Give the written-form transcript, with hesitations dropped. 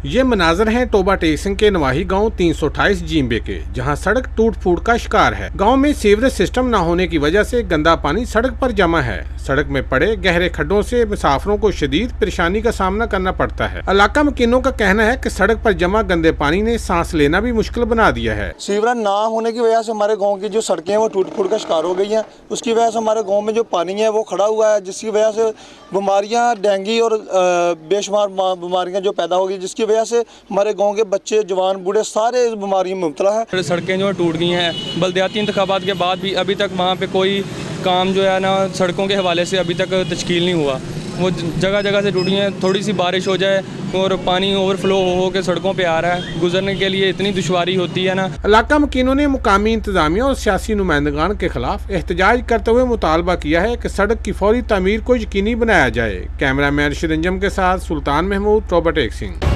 ये मनाजर हैं Toba take Singh के नवाही गांव 328 जींबे के, जहां सड़क टूट फूट का शिकार है। गांव में सीवरेज सिस्टम न होने की वजह से गंदा पानी सड़क पर जमा है। सड़क में पड़े गहरे खड्डों से मुसाफिरों को शदीद परेशानी का सामना करना पड़ता है। इलाका मकीनों का कहना है कि सड़क पर जमा गंदे पानी ने सांस लेना भी मुश्किल बना दिया है। सीवरेज ना होने की वजह से हमारे गाँव की जो सड़कें हैं वो टूट फूट का शिकार हो गई हैं। उसकी वजह से हमारे गाँव में जो पानी है वो खड़ा हुआ है, जिसकी वजह से बीमारियाँ, डेंगू और बेशुमार बीमारियाँ जो पैदा होगी, जिसकी वजह से हमारे गांव के बच्चे, जवान, बूढ़े सारे इस बीमारी में मुब्तला है। सड़कें जो टूट गई हैं, बल्दियाती इंतखाबात के बाद भी अभी तक वहाँ पे कोई काम जो है ना सड़कों के हवाले से अभी तक तश्कील नहीं हुआ। वो जगह जगह से टूटी हैं। थोड़ी सी बारिश हो जाए और पानी ओवरफ्लो हो के सड़कों पे आ रहा है, गुजरने के लिए इतनी दुश्वारी होती है ना। इलाका मकीनों ने मुकामी इंतजामिया और सियासी नुमाइंदगान के खिलाफ एहतजाज करते हुए मुतालबा किया है कि सड़क की फौरी तामीर को यकीनी बनाया जाए। कैमरामैन शिरंजम के साथ सुल्तान महमूद, टोबा टेक सिंह।